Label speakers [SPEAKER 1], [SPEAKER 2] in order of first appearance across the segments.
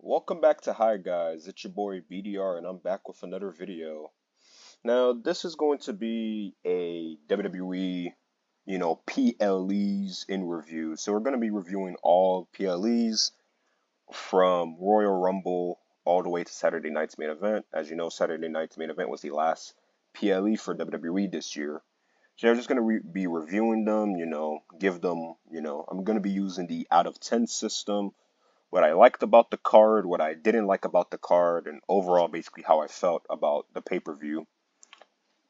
[SPEAKER 1] Welcome back to Hi Guys, it's your boy BDR and I'm back with another video. Now this is going to be a WWE, PLEs in review. So we're going to be reviewing all PLEs from Royal Rumble all the way to Saturday night's main event. As you know, Saturday night's main event was the last PLE for WWE this year. So I'm just going to be reviewing them, give them, I'm going to be using the out of 10 system, what I liked about the card, what I didn't like about the card, and overall basically how I felt about the pay-per-view.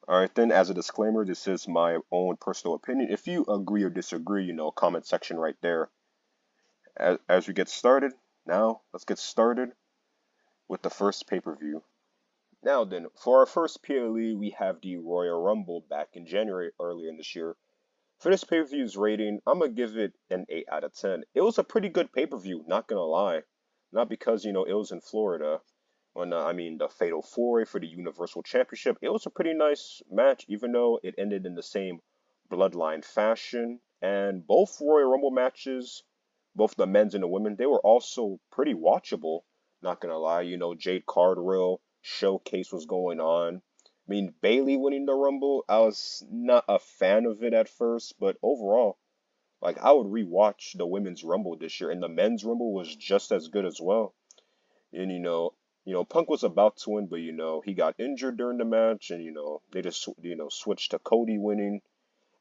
[SPEAKER 1] Alright then, as a disclaimer, this is my own personal opinion. If you agree or disagree, comment section right there. As we get started, now let's get started with the first pay-per-view. Now then, for our first PLE, we have the Royal Rumble back in January earlier in this year. For this pay-per-view's rating, I'm going to give it an 8 out of 10. It was a pretty good pay-per-view, not going to lie. Not because, it was in Florida. The Fatal 4-Way for the Universal Championship. It was a pretty nice match, even though it ended in the same bloodline fashion. And both Royal Rumble matches, both the men's and the women, they were also pretty watchable. Not going to lie, Jade Cargill showcase was going on. Bailey winning the Rumble, I was not a fan of it at first, but overall, I would rewatch the women's Rumble this year, and the men's Rumble was just as good as well. And Punk was about to win, but he got injured during the match, and they just switched to Cody winning,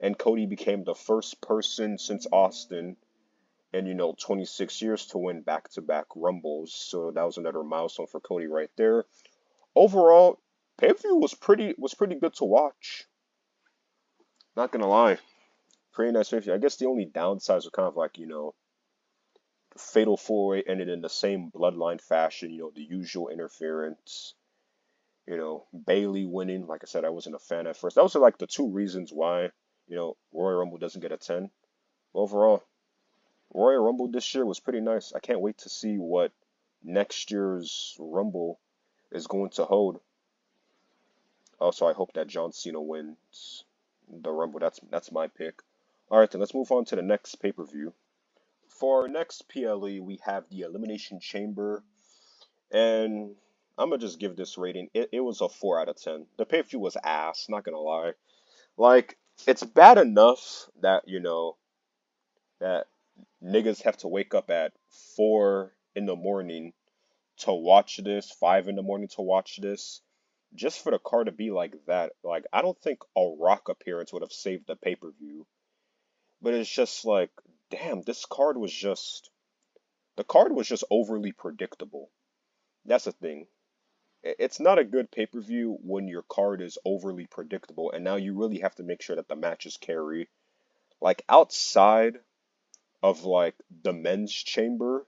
[SPEAKER 1] and Cody became the first person since Austin in 26 years to win back-to-back Rumbles. So that was another milestone for Cody right there. Overall, pay-per-view was pretty good to watch. Not gonna lie, pretty nice pay-per-view. I guess the only downsides were kind of the Fatal 4-Way ended in the same bloodline fashion. The usual interference. Bailey winning. Like I said, I wasn't a fan at first. Those are the two reasons why Royal Rumble doesn't get a 10. Overall, Royal Rumble this year was pretty nice. I can't wait to see what next year's Rumble is going to hold. Also, I hope that John Cena wins the Rumble. That's my pick. Alright, then let's move on to the next pay-per-view. For our next PLE, we have the Elimination Chamber. And I'm going to just give this rating. It was a 4 out of 10. The pay-per-view was ass, not going to lie. It's bad enough that, that niggas have to wake up at 4 in the morning to watch this, 5 in the morning to watch this. Just for the card to be like that, I don't think a Rock appearance would have saved the pay-per-view. But it's just damn, the card was just overly predictable. That's the thing. It's not a good pay-per-view when your card is overly predictable, and now you really have to make sure that the matches carry. Outside of the men's chamber,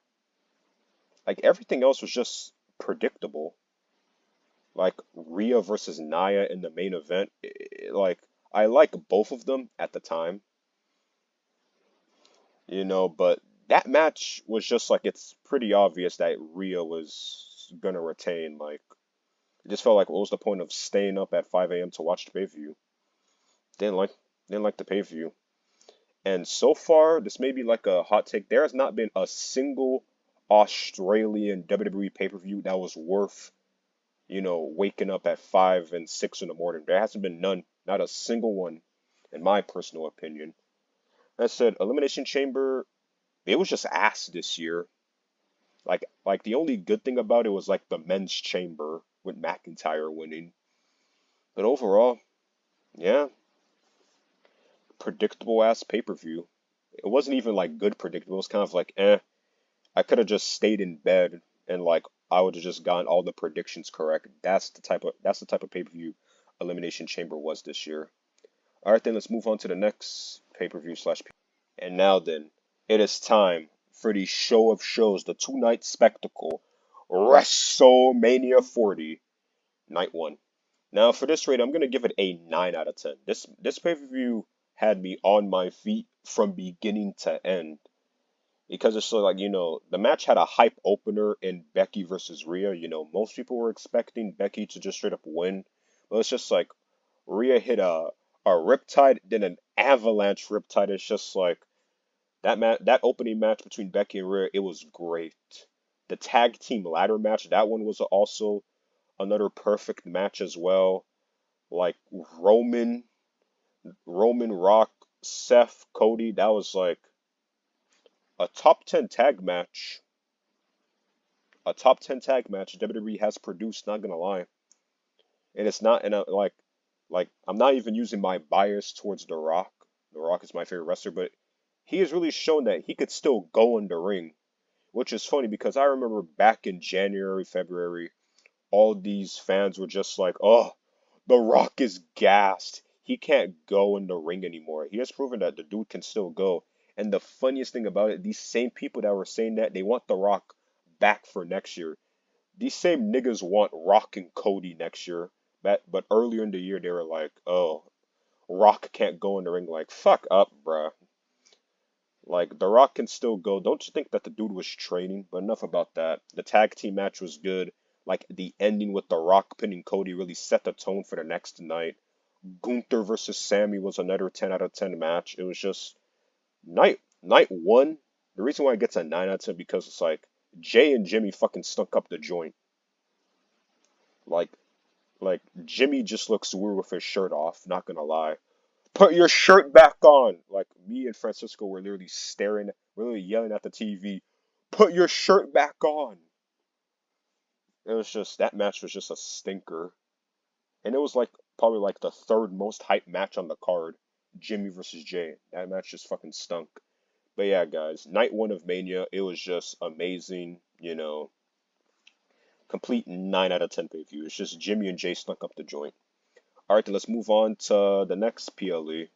[SPEAKER 1] everything else was just predictable. Rhea versus Nia in the main event. I like both of them at the time, but that match was just it's pretty obvious that Rhea was gonna retain. It just felt what was the point of staying up at 5 a.m. to watch the pay-per-view? Didn't like the pay-per-view. And so far, this may be a hot take. There has not been a single Australian WWE pay-per-view that was worth waking up at 5 and 6 in the morning. There hasn't been none, not a single one, in my personal opinion. I said, Elimination Chamber, it was just ass this year. The only good thing about it was the men's chamber with McIntyre winning. But overall, yeah, predictable ass pay-per-view. It wasn't even good predictable. It was kind of eh. I could have just stayed in bed and I would have just gotten all the predictions correct. That's the type of pay-per-view Elimination Chamber was this year. Alright then, let's move on to the next pay-per-view / And now then, it is time for the show of shows, the two-night spectacle, WrestleMania 40, Night 1. Now for this rate, I'm gonna give it a 9 out of 10. This pay-per-view had me on my feet from beginning to end. Because it's the match had a hype opener in Becky versus Rhea. Most people were expecting Becky to just straight up win. But it's just Rhea hit a riptide, then an avalanche riptide. It's just that opening match between Becky and Rhea, it was great. The tag team ladder match, that one was also another perfect match as well. Like Roman, Rock, Seth, Cody, that was like a top 10 tag match. A top 10 tag match WWE has produced, not gonna lie. And it's not, and like I'm not even using my bias towards The Rock. The Rock is my favorite wrestler, but he has really shown that he could still go in the ring, which is funny because I remember back in January, February, all these fans were just like, "Oh, The Rock is gassed. He can't go in the ring anymore." He has proven that the dude can still go. And the funniest thing about it, these same people that were saying that, they want The Rock back for next year. These same niggas want Rock and Cody next year. But earlier in the year, they were like, "Oh, Rock can't go in the ring." Like, fuck up, bruh. Like, The Rock can still go. Don't you think that the dude was training? But enough about that. The tag team match was good. Like, the ending with The Rock pinning Cody really set the tone for the next night. Gunther versus Sammy was another 10 out of 10 match. It was just night one. The reason why it gets a 9 out of 10 because it's like Jay and Jimmy fucking stunk up the joint. Like like Jimmy just looks weird with his shirt off, not gonna lie. Put your shirt back on. Like me and Fransisco were literally staring, we're literally yelling at the TV. Put your shirt back on. It was just that match was just a stinker. And it was like probably like the third most hyped match on the card. Jimmy versus Jay. That match just fucking stunk. But yeah, guys, night one of Mania, it was just amazing, complete 9 out of 10 pay-per-view. It's just Jimmy and Jay stunk up the joint. Alright, then let's move on to the next PLE.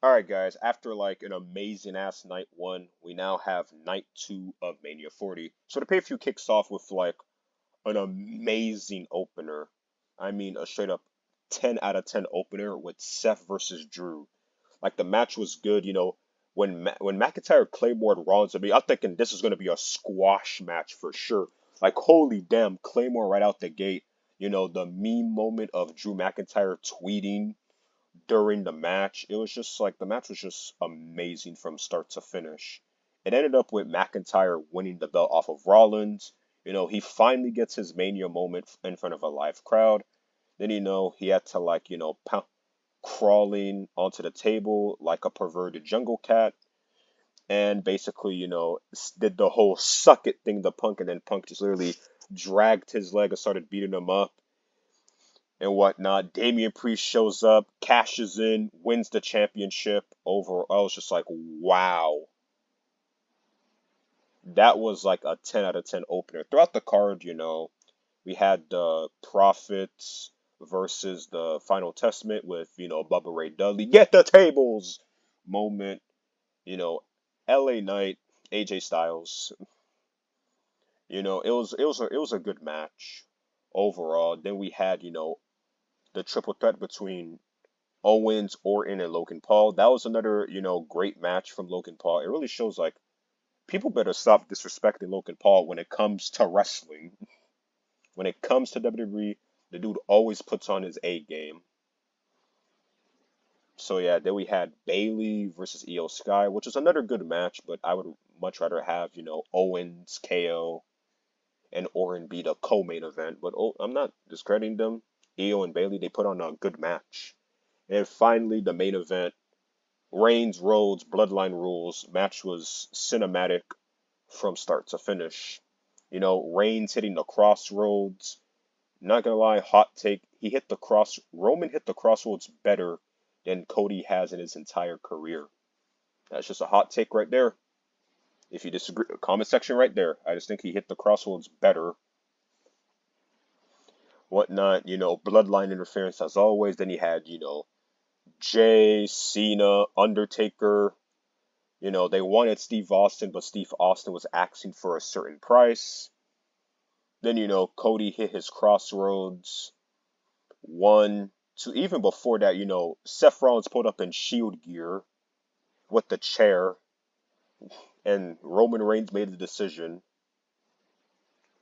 [SPEAKER 1] Alright, guys, after like an amazing ass night one, we now have night two of Mania 40. So the pay-per-view kicks off with like an amazing opener. I mean, a straight up 10 out of 10 opener with Seth versus Drew. Like the match was good, when McIntyre Claymored Rollins. I mean, I'm thinking this is gonna be a squash match for sure. Like holy damn, Claymore right out the gate. The meme moment of Drew McIntyre tweeting during the match. It was just like the match was just amazing from start to finish. It ended up with McIntyre winning the belt off of Rollins. He finally gets his Mania moment in front of a live crowd. Then he had to like crawling onto the table like a perverted jungle cat, and basically did the whole suck it thing to Punk, and then Punk just literally dragged his leg and started beating him up and whatnot. Damian Priest shows up, cashes in, wins the championship over. I was just like, wow. That was like a 10 out of 10 opener. Throughout the card, we had the Prophets versus the Final Testament with, Bubba Ray Dudley. Get the tables moment. LA Knight, AJ Styles. It was a good match overall. Then we had, the triple threat between Owens, Orton, and Logan Paul. That was another, great match from Logan Paul. It really shows like people better stop disrespecting Logan Paul when it comes to wrestling. When it comes to WWE, the dude always puts on his A game. So yeah, then we had Bayley versus Io Sky, which is another good match, but I would much rather have, Owens, KO, and Orton be the co-main event. But I'm not discrediting them. Io and Bayley, they put on a good match. And finally, the main event, Reigns, Rhodes, Bloodline Rules. Match was cinematic from start to finish. Reigns hitting the crossroads. Not gonna lie, hot take. Roman hit the crossroads better than Cody has in his entire career. That's just a hot take right there. If you disagree, comment section right there. I just think he hit the crossroads better. Whatnot, bloodline interference as always. Then he had, Jay, Cena, Undertaker. They wanted Steve Austin, but Steve Austin was asking for a certain price. Then, Cody hit his crossroads. 1, 2, even before that, Seth Rollins pulled up in Shield gear with the chair, and Roman Reigns made the decision.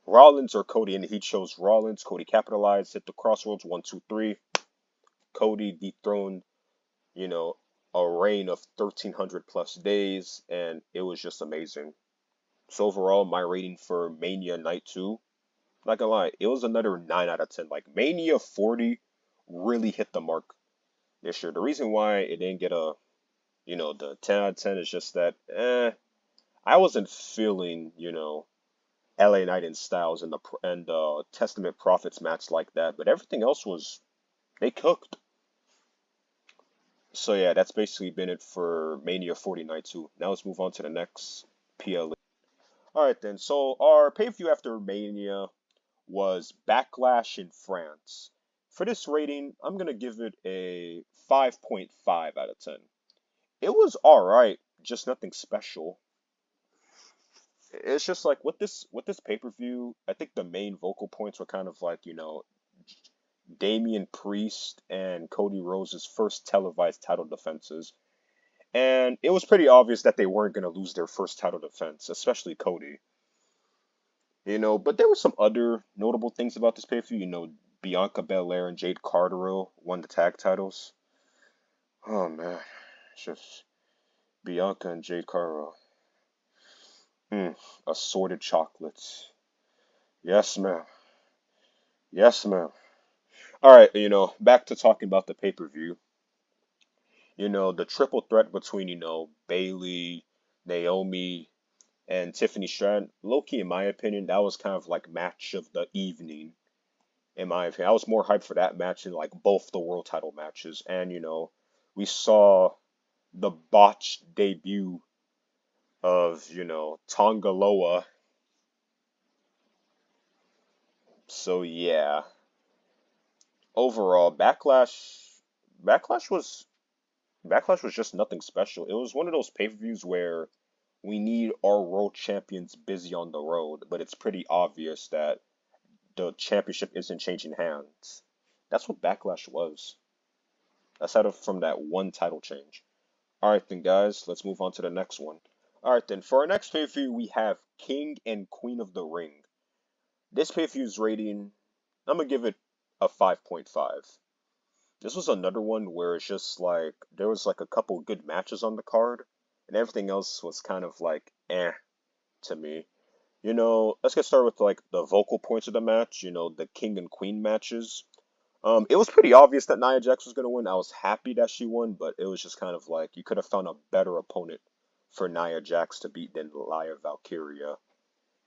[SPEAKER 1] Rollins or Cody, and he chose Rollins. Cody capitalized, hit the crossroads, 1, 2, 3. Cody dethroned, a reign of 1,300 plus days, and it was just amazing. So overall, my rating for Mania Night 2, not gonna lie, it was another 9 out of 10. Like Mania 40 really hit the mark this year. The reason why it didn't get the 10 out of 10 is just that, I wasn't feeling, LA Knight and Styles and Testament Profits match like that, but everything else was they cooked. So yeah, that's basically been it for Mania 40 Night 2. Now let's move on to the next PLE. All right then. So our pay-per-view after Mania was Backlash in France. For this rating, I'm gonna give it a 5.5 out of 10. It was alright, just nothing special. It's just like with this pay-per-view, I think the main vocal points were kind of like, Damian Priest and Cody Rhodes' first televised title defenses. And it was pretty obvious that they weren't gonna lose their first title defense, especially Cody. But there were some other notable things about this pay-per-view. Bianca Belair and Jade Cargill won the tag titles. Oh man, it's just Bianca and Jade Cargill. Assorted chocolates. Yes, ma'am. Yes, ma'am. All right, back to talking about the pay-per-view. The triple threat between, Bayley, Naomi, and Tiffany Stratton. Low-key, in my opinion, that was kind of like match of the evening. In my opinion, I was more hyped for that match than like both the world title matches. And, we saw the botched debut of, Tonga Loa. So yeah, overall, Backlash was Backlash was just nothing special. It was one of those pay-per-views where we need our world champions busy on the road, but it's pretty obvious that the championship isn't changing hands. That's what Backlash was. Aside from that one title change. All right, then, guys, let's move on to the next one. All right, then, for our next pay-per-view, we have King and Queen of the Ring. This pay-per-view's rating, I'm gonna give it a 5.5. This was another one where it's just like there was like a couple good matches on the card, and everything else was kind of like to me. Let's get started with like the vocal points of the match. The King and Queen matches. It was pretty obvious that Nia Jax was gonna win. I was happy that she won, but it was just kind of like you could have found a better opponent for Nia Jax to beat than Lyra Valkyria.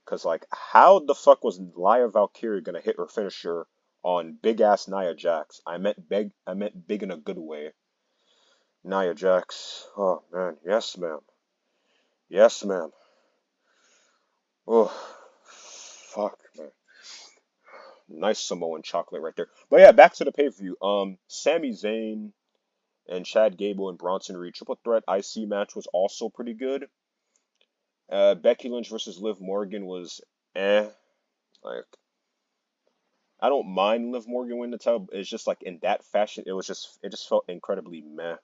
[SPEAKER 1] Cause like, how the fuck was Lyra Valkyria gonna hit her finisher on big ass Nia Jax? I meant big. I meant big in a good way. Nia Jax. Oh man, yes ma'am. Yes ma'am. Oh, fuck man. Nice Samoan chocolate right there. But yeah, back to the pay-per-view. Sami Zayn and Chad Gable and Bronson Reed triple threat IC match was also pretty good. Becky Lynch versus Liv Morgan was like, I don't mind Liv Morgan winning the title. But it's just like in that fashion, it just felt incredibly meh.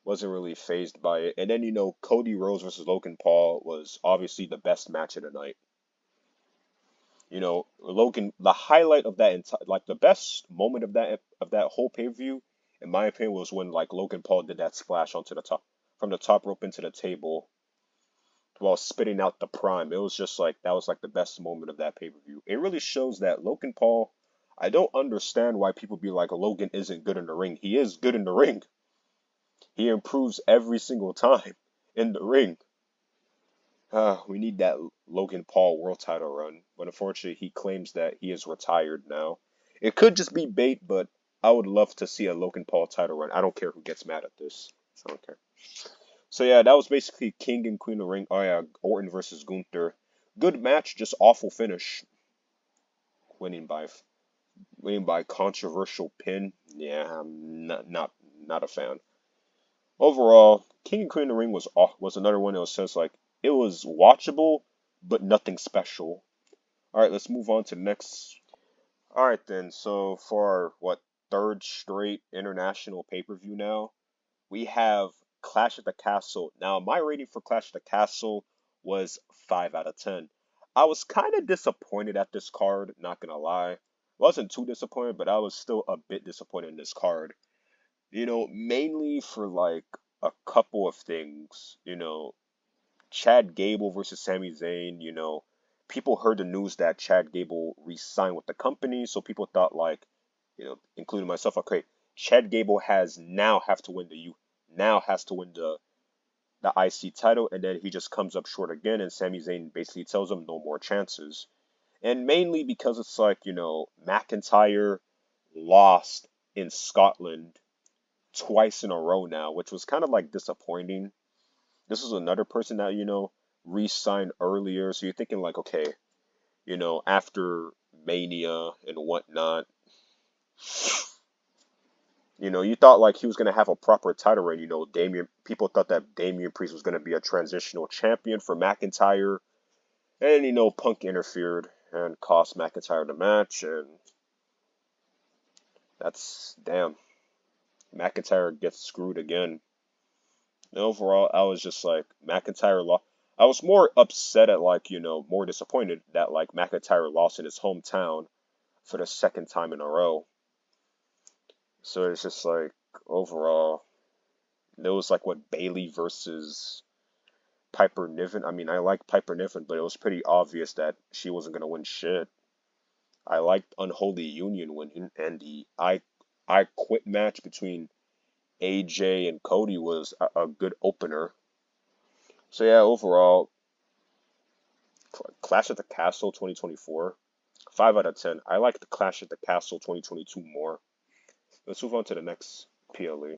[SPEAKER 1] Wasn't really phased by it. And then Cody Rhodes versus Logan Paul was obviously the best match of the night. Logan, the highlight of that entire, like the best moment of that whole pay-per-view, in my opinion, was when like Logan Paul did that splash onto the top from the top rope into the table while spitting out the prime. It was just like that was like the best moment of that pay-per-view. It really shows that Logan Paul, I don't understand why people be like Logan isn't good in the ring. He is good in the ring. He improves every single time in the ring. We need that Logan Paul world title run, but unfortunately, he claims that he is retired now. It could just be bait, but I would love to see a Logan Paul title run. I don't care who gets mad at this. I don't care. So yeah, that was basically King and Queen of the Ring. Oh yeah, Orton versus Gunther. Good match, just awful finish. Winning by winning by controversial pin. Yeah, I'm not a fan. Overall, King and Queen of the Ring was another one that was just like it was watchable, but nothing special. All right, let's move on to the next. All right then. So for our third straight international pay-per-view now, we have Clash at the Castle. Now my rating for Clash at the Castle was 5 out of 10. I was kind of disappointed at this card, not gonna lie. Wasn't too disappointed, but I was still a bit disappointed in this card. Mainly for like a couple of things. Chad Gable versus Sami Zayn, you know, people heard the news that Chad Gable re-signed with the company, so people thought like, you know, including myself, okay, Chad Gable now has to win the IC title, and then he just comes up short again, and Sami Zayn basically tells him no more chances. And mainly because it's like, you know, McIntyre lost in Scotland twice in a row now, which was kind of like disappointing. This is another person that, you know, re-signed earlier. So you're thinking like, okay, you know, after Mania and whatnot, you know, you thought like he was gonna have a proper title reign. You know, people thought that Damian Priest was gonna be a transitional champion for McIntyre, and you know, Punk interfered and cost McIntyre the match, and that's damn. McIntyre gets screwed again. And overall, I was just like McIntyre lost. I was more upset at like, you know, more disappointed that like McIntyre lost in his hometown for the second time in a row. So it's just like overall, it was like what Bailey versus Piper Niven. I mean, I like Piper Niven, but it was pretty obvious that she wasn't gonna win shit. I liked Unholy Union winning, and the I Quit match between AJ and Cody was a good opener. So yeah, overall, Clash at the Castle 2024, 5 out of 10. I like the Clash at the Castle 2022 more. Let's move on to the next PLE.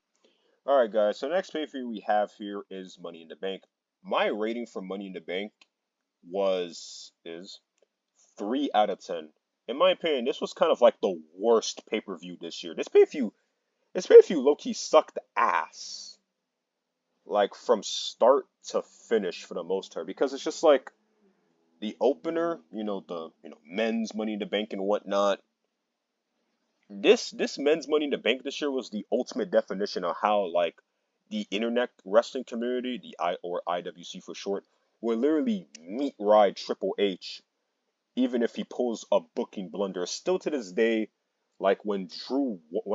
[SPEAKER 1] Alright guys, so the next pay-per-view we have here is Money in the Bank. My rating for Money in the Bank is 3 out of 10. In my opinion, this was kind of like the worst pay-per-view this year. This pay-per-view low-key sucked ass. Like from start to finish for the most part. Because it's just like the opener, the men's Money in the Bank and whatnot. This men's Money in the Bank this year was the ultimate definition of how like the internet wrestling community, or IWC for short, will literally meat ride Triple H, even if he pulls a booking blunder. Still to this day, like when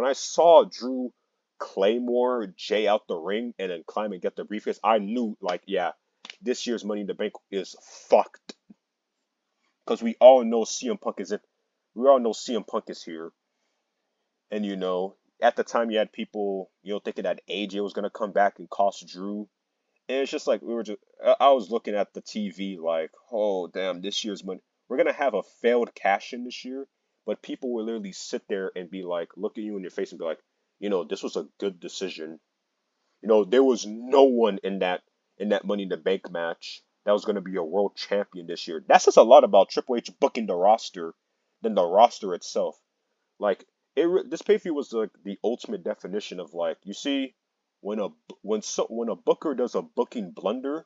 [SPEAKER 1] I saw Drew Claymore Jay out the ring and then climb and get the briefcase, I knew like, yeah, this year's Money in the Bank is fucked. Because we all know CM Punk is here. And at the time you had people, thinking that AJ was gonna come back and cost Drew. And it's just like I was looking at the TV like, oh damn, this year's money. We're gonna have a failed cash in this year, but people will literally sit there and be like, look at you in your face and be like, this was a good decision. There was no one in that Money in the Bank match that was gonna be a world champion this year. That says a lot about Triple H booking the roster than the roster itself. Like this pay-per-view was like the ultimate definition of like, you see, when a booker does a booking blunder,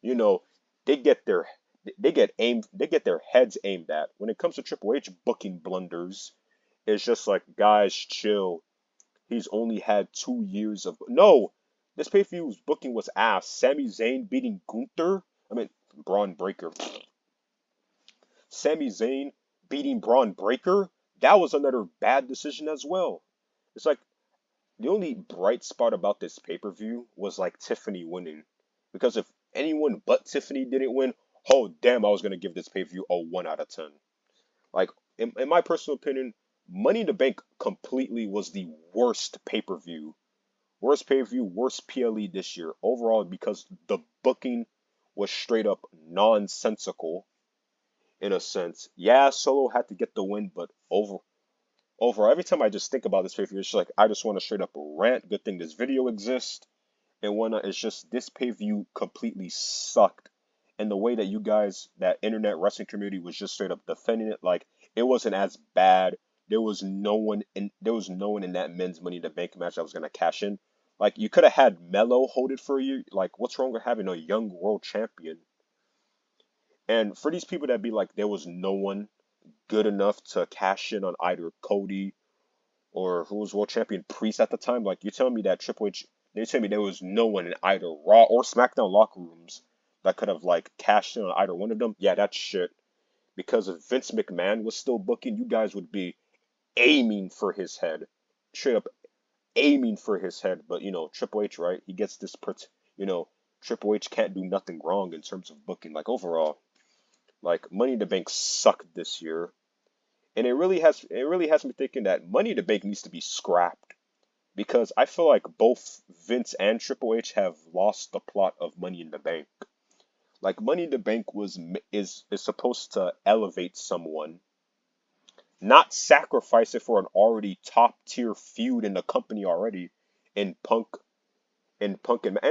[SPEAKER 1] you know, they get their they get their heads aimed at. When it comes to Triple H booking blunders, it's just like, guys, chill. He's only had 2 years of no. This pay-per-view's booking was ass. Sami Zayn beating Braun Breaker. Sami Zayn beating Braun Breaker. That was another bad decision as well. It's like the only bright spot about this pay-per-view was like Tiffany winning. Because if anyone but Tiffany didn't win, oh damn, I was gonna give this pay-per-view a 1 out of 10. Like in my personal opinion, Money in the Bank completely was the worst pay-per-view. Worst pay-per-view, worst PLE this year. Overall, because the booking was straight up nonsensical in a sense. Yeah, Solo had to get the win, but overall, every time I just think about this pay-per-view, it's just like I just want to straight up rant. Good thing this video exists. And whatnot. It's just this pay-per-view completely sucked. And the way that you guys, that internet wrestling community, was just straight up defending it, like it wasn't as bad. There was no one in that men's Money in the Bank match that was gonna cash in. Like you could have had Mello hold it for you. Like what's wrong with having a young world champion? And for these people that be like, there was no one good enough to cash in on either Cody or who was world champion, Priest at the time. Like you're telling me that Triple H, they're telling me there was no one in either Raw or SmackDown locker rooms that could have like cashed in on either one of them. Yeah, that's shit. Because if Vince McMahon was still booking, you guys would be aiming for his head, straight up aiming for his head. But Triple H, right? He gets this, Triple H can't do nothing wrong in terms of booking. Like overall, like Money in the Bank sucked this year, and it really has me thinking that Money in the Bank needs to be scrapped because I feel like both Vince and Triple H have lost the plot of Money in the Bank. Like Money in the Bank is supposed to elevate someone, not sacrifice it for an already top tier feud in the company already in Punk and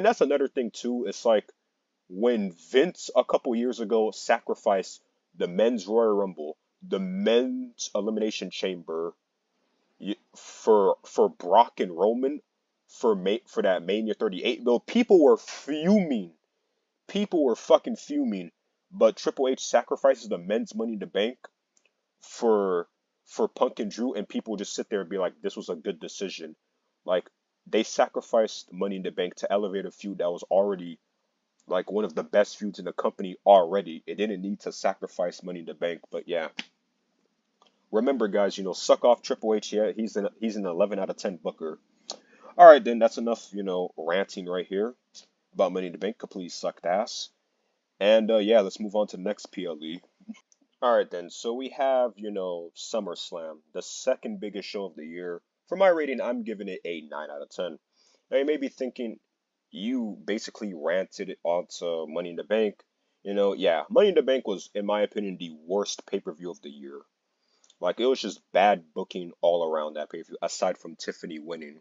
[SPEAKER 1] that's another thing too. It's like when Vince a couple years ago sacrificed the men's Royal Rumble, the men's Elimination Chamber for Brock and Roman for that Mania 38 bill, people were fuming. People were fucking fuming. But Triple H sacrifices the men's Money in the Bank for Punk and Drew, and people just sit there and be like, "This was a good decision." Like they sacrificed Money in the Bank to elevate a feud that was already like one of the best feuds in the company already. It didn't need to sacrifice Money in the Bank, but yeah. Remember, guys, suck off Triple H. Yeah, he's an 11 out of 10 booker. All right, then that's enough, ranting right here about Money in the Bank. Completely sucked ass. And yeah, let's move on to the next PLE. All right, then. So we have, SummerSlam, the second biggest show of the year. For my rating, I'm giving it a 9 out of 10. Now you may be thinking, you basically ranted it onto Money in the Bank. Yeah, Money in the Bank was, in my opinion, the worst pay-per-view of the year. Like, it was just bad booking all around that pay-per-view, aside from Tiffany winning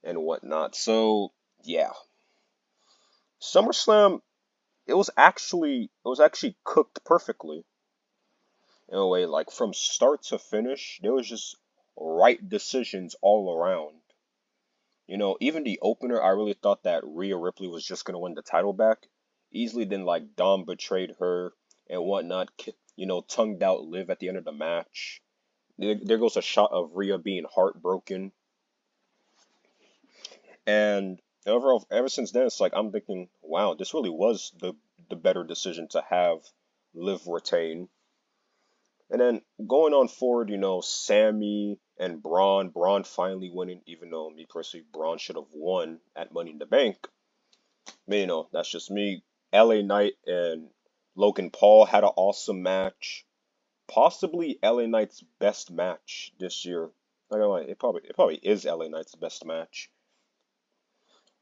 [SPEAKER 1] and whatnot. So, yeah. SummerSlam, it was actually cooked perfectly. In a way, like from start to finish, there was just right decisions all around. Even the opener, I really thought that Rhea Ripley was just gonna win the title back. Easily then like Dom betrayed her and whatnot, tongued out Liv at the end of the match. There goes a shot of Rhea being heartbroken. And overall, ever since then, it's like I'm thinking, wow, this really was the better decision to have Liv retain. And then going on forward, Sammy and Braun finally winning, even though me personally, Braun should have won at Money in the Bank. But, that's just me. LA Knight and Logan Paul had an awesome match. Possibly LA Knight's best match this year. Not gonna lie, it probably is LA Knight's best match.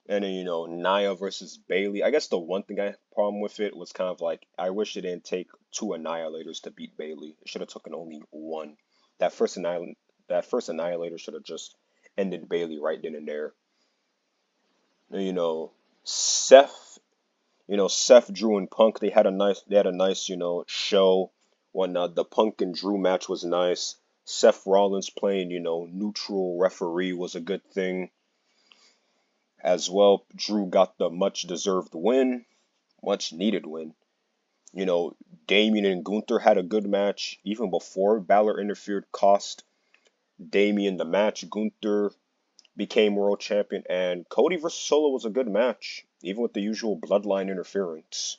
[SPEAKER 1] And then, Nia versus Bailey. I guess the one thing I had a problem with it was kind of like I wish it didn't take two annihilators to beat Bailey. It should have taken only one. That first annihilator should have just ended Bailey right then and there. And, Seth, Seth, Drew, and Punk. They had a nice, show. Whatnot. The Punk and Drew match was nice. Seth Rollins playing, neutral referee was a good thing as well. Drew got the much deserved win, much needed win. Damien and Gunther had a good match even before Balor interfered, cost Damien the match. Gunther became world champion, and Cody versus Solo was a good match, even with the usual bloodline interference.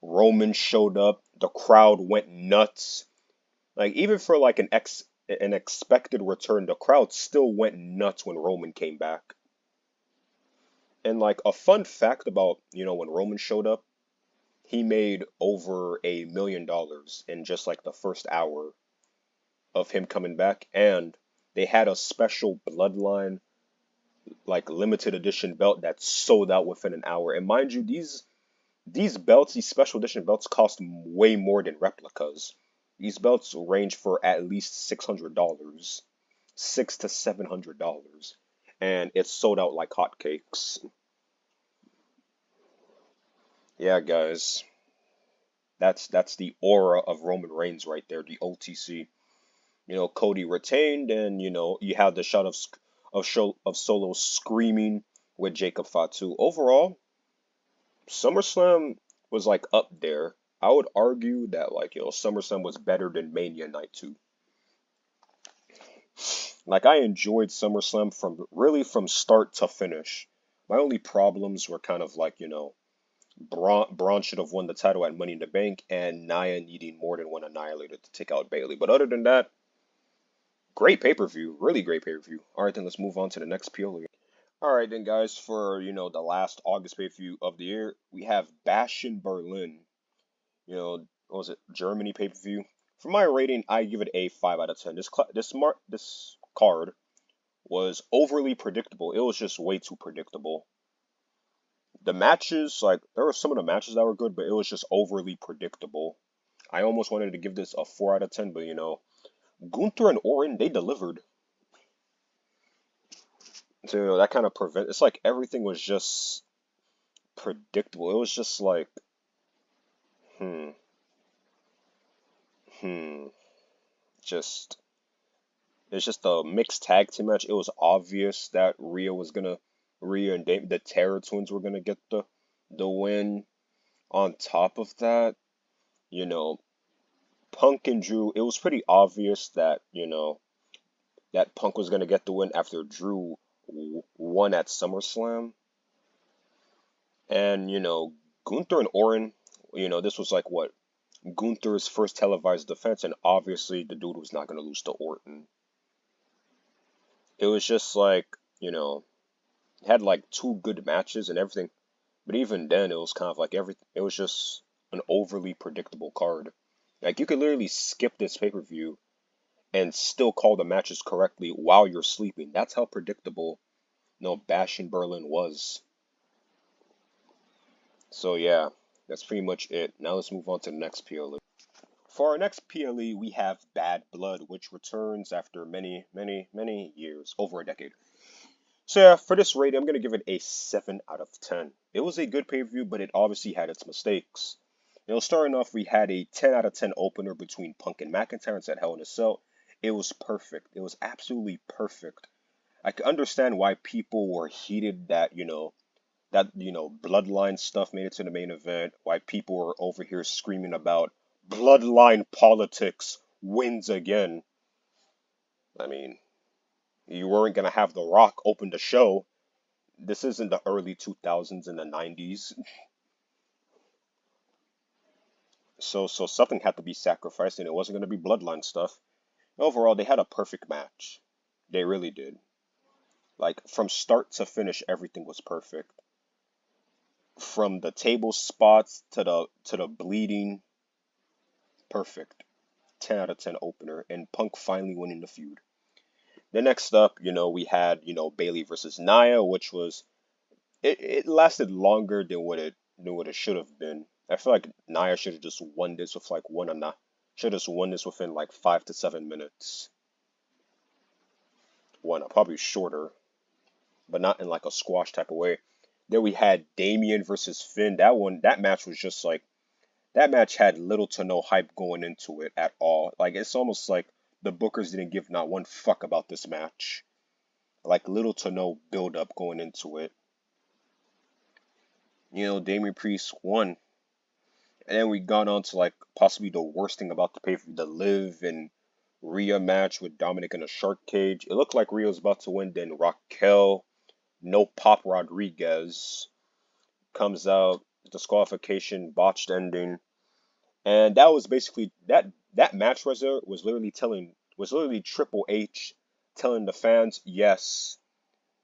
[SPEAKER 1] Roman showed up, the crowd went nuts. Like even for like an expected return, the crowd still went nuts when Roman came back. And like a fun fact about, when Roman showed up, he made over $1 million in just like the first hour of him coming back. And they had a special bloodline, like limited edition belt that sold out within an hour. And mind you, these belts, these special edition belts cost way more than replicas. These belts range for at least $600, $600 to $700, and it's sold out like hotcakes. Yeah, guys, that's the aura of Roman Reigns right there, the OTC. Cody retained, and you have the shot of Solo screaming with Jacob Fatu. Overall, SummerSlam was like up there. I would argue that like SummerSlam was better than Mania Night 2. Like I enjoyed SummerSlam from start to finish. My only problems were kind of like Braun should have won the title at Money in the Bank, and Nia needing more than one annihilator to take out Bailey. But other than that, great pay-per-view, really great pay-per-view. All right, then let's move on to the next PLE. Alright then guys, for the last August pay-per-view of the year, we have Bash in Berlin. What was it? Germany pay-per-view. For my rating, I give it a 5 out of 10. This card was overly predictable. It was just way too predictable. The matches, like there were some of the matches that were good, but it was just overly predictable. I almost wanted to give this a 4 out of 10, but Gunther and Orton, they delivered. So that kind of it's like everything was just predictable. It was just like, hmm, hmm, just it's just a mixed tag team match. It was obvious that Rhea and the Terror Twins were gonna get the win. On top of that, you know, Punk and Drew. It was pretty obvious that that Punk was gonna get the win after Drew won at SummerSlam, and Gunther and Orton. This was like what Gunther's first televised defense, and obviously the dude was not gonna lose to Orton. It was just like, had like two good matches and everything. But even then, it was kind of like everything. It was just an overly predictable card. Like you could literally skip this pay-per-view and still call the matches correctly while you're sleeping. That's how predictable, Bash in Berlin was. So yeah, that's pretty much it. Now let's move on to the next PLE. For our next PLE, we have Bad Blood, which returns after many, many, many years, over a decade. So yeah, for this rating, I'm going to give it a 7 out of 10. It was a good pay-per-view, but it obviously had its mistakes. Starting off, we had a 10 out of 10 opener between Punk and McIntyre at Hell in a Cell. It was perfect. It was absolutely perfect. I could understand why people were heated that, bloodline stuff made it to the main event, why people were over here screaming about bloodline politics wins again. I mean, you weren't going to have The Rock open the show. This isn't the early 2000s and the 90s. So something had to be sacrificed, and it wasn't going to be bloodline stuff. Overall, they had a perfect match. They really did. Like, from start to finish, everything was perfect. From the table spots to the bleeding, perfect. 10 out of 10 opener, and Punk finally winning the feud. The next up, we had, Bayley versus Nia, which was it lasted longer than what it should have been. I feel like Nia should have just won this with like should have just won this within like 5 to 7 minutes. Probably shorter, but not in like a squash type of way. Then we had Damian versus Finn. That match was just like that match had little to no hype going into it at all. Like it's almost like the bookers didn't give not one fuck about this match. Like little to no build up going into it. Damian Priest won. And then we got on to like possibly the worst thing about the pay-per-view, the Liv and Rhea match with Dominic in a shark cage. It looked like Rhea was about to win. Then Raquel, no Pop Rodriguez, comes out, disqualification, botched ending. And that was basically that match was literally Triple H telling the fans, yes,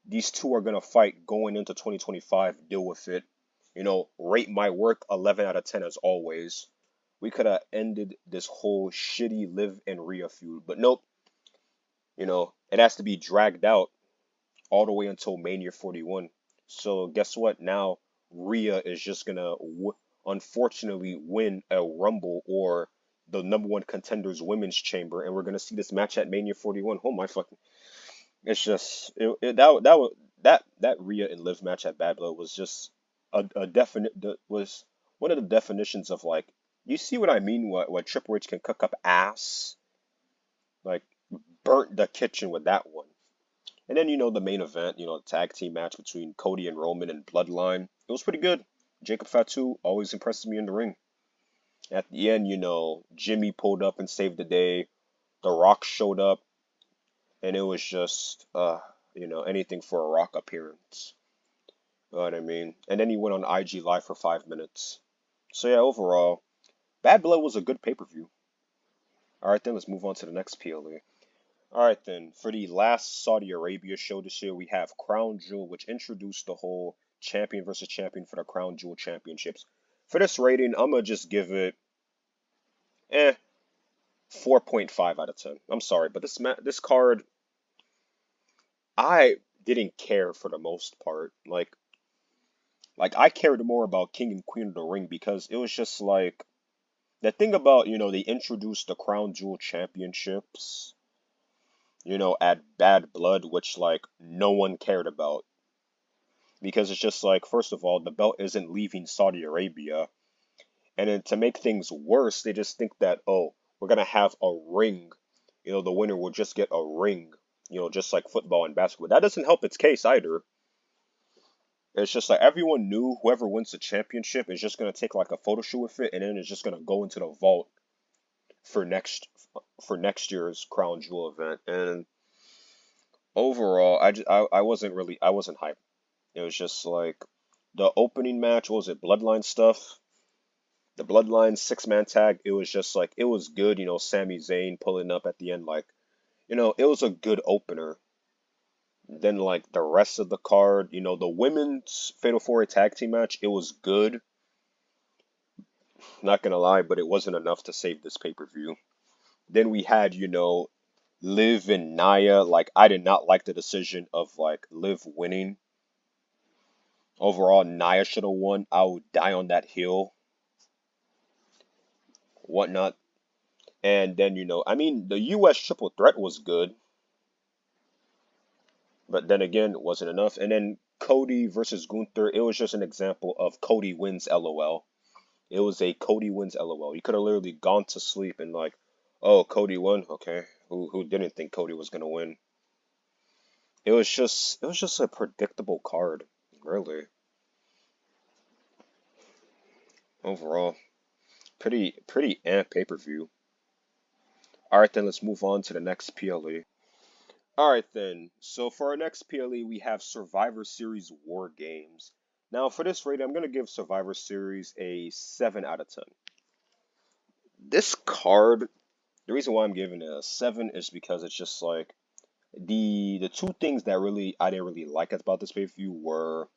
[SPEAKER 1] these two are gonna fight going into 2025. Deal with it. Rate my work 11 out of 10 as always. We could have ended this whole shitty Liv and Rhea feud, but nope. It has to be dragged out all the way until Mania 41. So guess what? Now Rhea is just gonna unfortunately win a Rumble or the #1 contenders women's chamber, and we're gonna see this match at Mania 41. Oh my fucking! It's just that Rhea and Liv match at Bad Blood was just was one of the definitions of like, you see what I mean? What Triple H can cook up ass, like burnt the kitchen with that one. And then the main event, the tag team match between Cody and Roman and Bloodline. It was pretty good. Jacob Fatu always impresses me in the ring. At the end, Jimmy pulled up and saved the day. The Rock showed up, and it was just anything for a Rock appearance. You know what I mean? And then he went on IG Live for 5 minutes. So yeah, overall, Bad Blood was a good pay-per-view. Alright then, let's move on to the next PLE. Alright then, for the last Saudi Arabia show this year, we have Crown Jewel, which introduced the whole champion versus champion for the Crown Jewel Championships. For this rating, I'm gonna just give it, 4.5 out of 10. I'm sorry, but this card, I didn't care for the most part. Like I cared more about King and Queen of the Ring because it was just like the thing about, they introduced the Crown Jewel Championships, at Bad Blood, which like no one cared about because it's just like, first of all, the belt isn't leaving Saudi Arabia, and then to make things worse, they just think that, oh, we're gonna have a ring, the winner will just get a ring, just like football and basketball. That doesn't help its case either. It's just like everyone knew whoever wins the championship is just gonna take like a photo shoot with it, and then it's just gonna go into the vault for next year's Crown Jewel event. And overall, I wasn't hyped. It was just like the opening match. What was it? Bloodline stuff. The Bloodline 6-man tag. It was just like it was good. Sami Zayn pulling up at the end. Like, it was a good opener. Then like the rest of the card, the women's Fatal 4-Way tag team match, it was good. Not gonna lie, but it wasn't enough to save this pay-per-view. Then we had, Liv and Nia. Like, I did not like the decision of like Liv winning. Overall, Nia should have won. I would die on that hill. Whatnot. And then, I mean, the US triple threat was good. But then again, it wasn't enough. And then Cody versus Gunther, it was just an example of Cody wins LOL. It was a Cody wins LOL. You could have literally gone to sleep and like, oh, Cody won. Okay. Who didn't think Cody was gonna win? It was just a predictable card, really. Overall, pretty pay-per-view. Alright then, let's move on to the next PLE. Alright then, so for our next PLE, we have Survivor Series War Games. Now for this rating, I'm going to give Survivor Series a 7 out of 10. This card, the reason why I'm giving it a 7 is because it's just like, the two things that I didn't really like about this pay-per-view were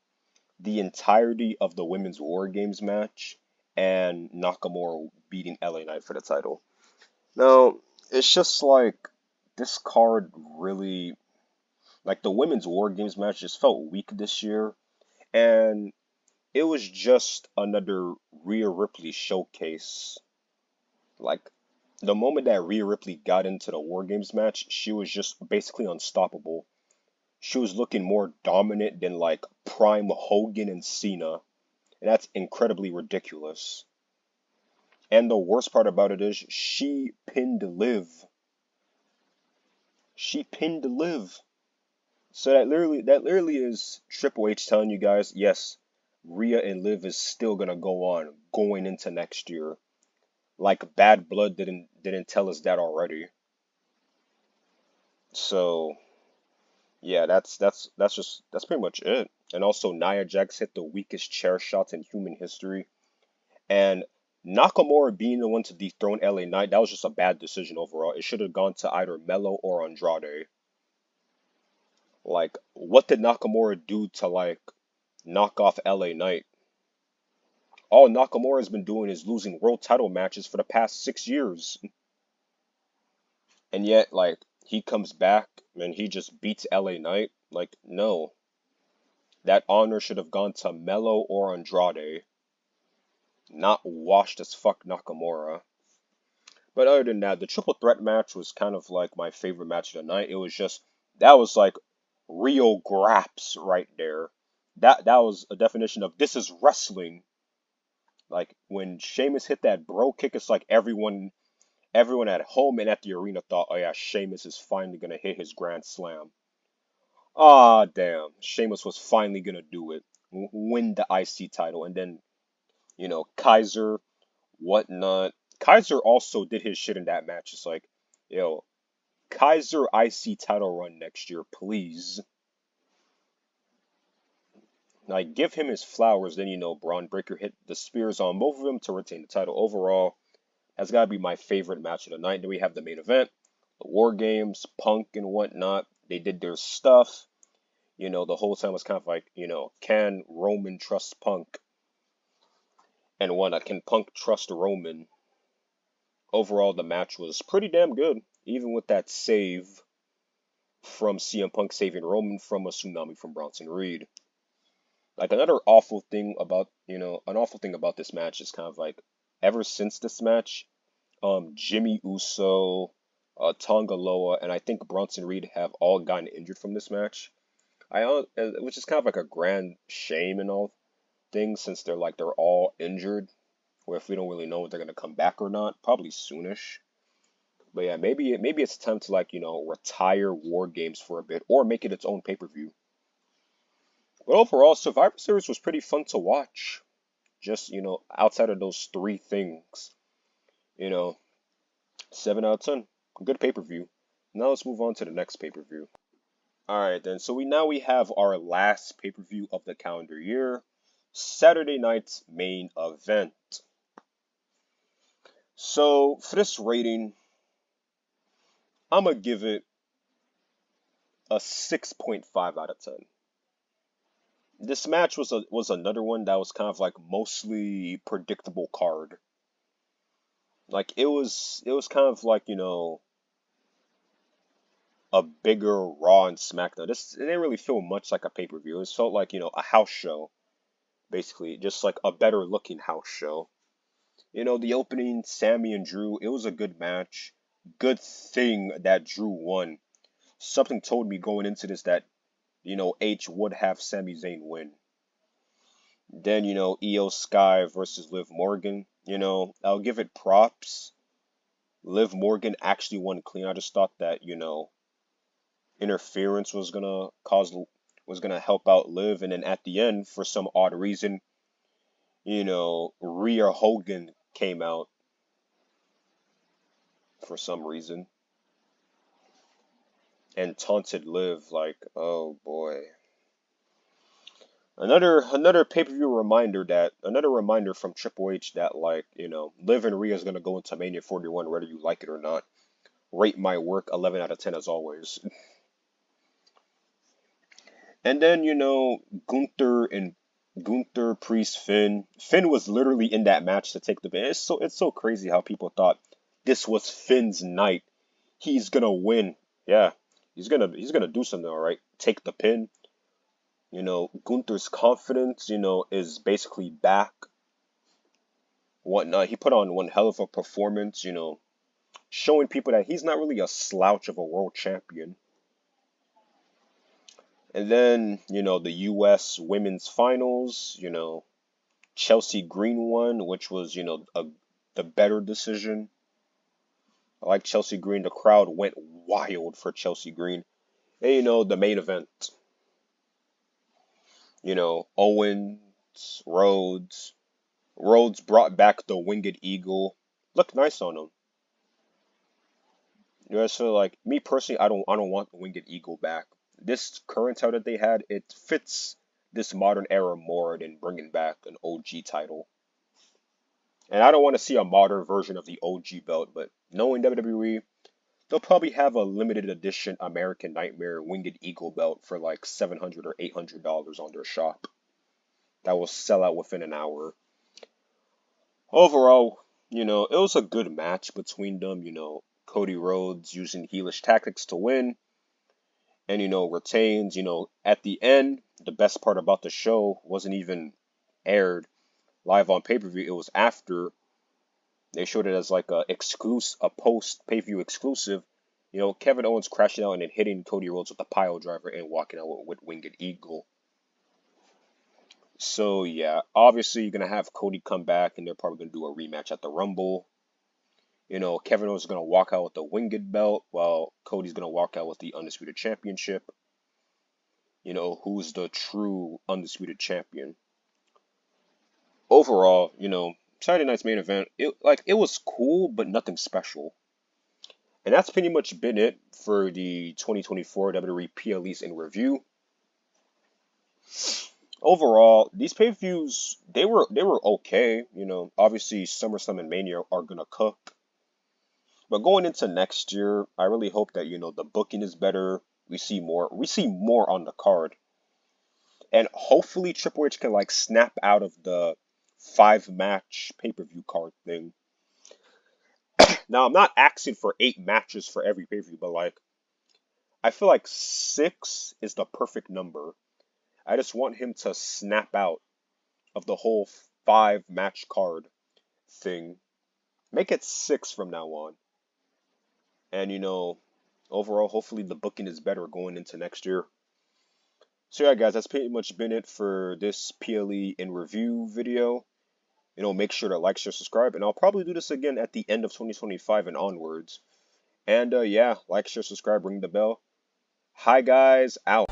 [SPEAKER 1] the entirety of the Women's War Games match and Nakamura beating LA Knight for the title. Now, it's just like, this card really, like the Women's War Games match just felt weak this year, and it was just another Rhea Ripley showcase. Like, the moment that Rhea Ripley got into the War Games match, she was just basically unstoppable. She was looking more dominant than like prime Hogan and Cena, and that's incredibly ridiculous. And the worst part about it is she pinned Liv. She pinned Liv. So that literally is Triple H telling you guys, yes, Rhea and Liv is still gonna go on going into next year. Like Bad Blood didn't tell us that already. So yeah, that's pretty much it. And also Nia Jax hit the weakest chair shots in human history. And Nakamura being the one to dethrone LA Knight, that was just a bad decision overall. It should have gone to either Melo or Andrade. Like, what did Nakamura do to like knock off LA Knight? All Nakamura has been doing is losing world title matches for the past 6 years. And yet, like, he comes back and he just beats LA Knight. Like, no. That honor should have gone to Melo or Andrade. Not washed as fuck Nakamura. But other than that, the triple threat match was kind of like my favorite match of the night. It was just, that was like real graps right there. That was a definition of this is wrestling. Like when Sheamus hit that bro kick, it's like everyone at home and at the arena thought, oh yeah, Sheamus is finally gonna hit his grand slam. Ah, damn, Sheamus was finally gonna do it, win the IC title, and then Kaiser, whatnot. Kaiser also did his shit in that match. It's like, yo, Kaiser IC title run next year, please. Like, give him his flowers. Then Braun Breaker hit the spears on both of them to retain the title. Overall, that's gotta be my favorite match of the night. Then we have the main event: the War Games, Punk and whatnot. They did their stuff. The whole time was kind of like, can Roman trust Punk? And whatnot, can Punk trust Roman? Overall, the match was pretty damn good, even with that save from CM Punk saving Roman from a tsunami from Bronson Reed. Like another awful thing about, an awful thing about this match is kind of like, ever since this match, Jimmy Uso, Tonga Loa, and I think Bronson Reed have all gotten injured from this match. Which is kind of like a grand shame and all things, since they're all injured. Where if we don't really know if they're gonna come back or not, probably soonish. But yeah, maybe it's time to retire War Games for a bit or make it its own pay-per-view. But overall, Survivor Series was pretty fun to watch. Just outside of those three things, you know, 7 out of 10, good pay-per-view. Now let's move on to the next pay-per-view. All right then. So we have our last pay-per-view of the calendar year, Saturday night's main event. So for this rating, I'm gonna give it a 6.5 out of 10. This match was another one that was kind of like mostly predictable card. Like it was kind of like, a bigger Raw and SmackDown. It didn't really feel much like a pay-per-view. It felt like, a house show, basically, just like a better looking house show. The opening, Sammy and Drew, it was a good match. Good thing that Drew won. Something told me going into this that, H would have Sami Zayn win. Then, Io Sky versus Liv Morgan. I'll give it props. Liv Morgan actually won clean. I just thought that, interference was gonna help out Liv, and then at the end, for some odd reason, Rhea Hogan came out for some reason and taunted Liv. Like, oh boy. Another pay-per-view reminder from Triple H that, like, Liv and Rhea is gonna go into Mania 41 whether you like it or not. Rate my work 11 out of 10 as always. And then, Gunther, Priest, Finn. Finn was literally in that match to take the pin. It's so crazy how people thought this was Finn's night. He's gonna win. Yeah, he's gonna do something, all right. Take the pin. Gunther's confidence, is basically back. Whatnot. He put on one hell of a performance, showing people that he's not really a slouch of a world champion. And then, the U.S. women's finals, Chelsea Green won, which was, the better decision. I like Chelsea Green. The crowd went wild for Chelsea Green. And, the main event. Owens, Rhodes. Rhodes brought back the Winged Eagle. Looked nice on him. So like me personally, I don't want the Winged Eagle back. This current title that they had, it fits this modern era more than bringing back an OG title. And I don't want to see a modern version of the OG belt, but knowing WWE, they'll probably have a limited edition American Nightmare Winged Eagle belt for like $700 or $800 on their shop. That will sell out within an hour. Overall, it was a good match between them. Cody Rhodes using heelish tactics to win. And, retains. At the end, the best part about the show wasn't even aired live on pay-per-view. It was after. They showed it as like a post pay-per-view exclusive. Kevin Owens crashing out and then hitting Cody Rhodes with a pile driver and walking out with Winged Eagle. So yeah, obviously you're gonna have Cody come back and they're probably gonna do a rematch at the Rumble. Kevin Owens is gonna walk out with the Winged belt while Cody's gonna walk out with the Undisputed Championship. Who's the true Undisputed Champion. Overall, Saturday night's main event, it was cool, but nothing special. And that's pretty much been it for the 2024 WWE PLEs in review. Overall, these pay-per-views, they were okay. Obviously SummerSlam and Mania are gonna cook. But going into next year, I really hope that the booking is better. We see more on the card, and hopefully Triple H can like snap out of the 5 match pay-per-view card thing. Now I'm not asking for 8 matches for every pay-per-view, but like I feel like 6 is the perfect number. I just want him to snap out of the whole 5 match card thing. Make it 6 from now on. And overall, hopefully the booking is better going into next year. So yeah, guys, that's pretty much been it for this PLE in review video. Make sure to like, share, subscribe, and I'll probably do this again at the end of 2025 and onwards. And yeah, like, share, subscribe, ring the bell. Hi guys, out.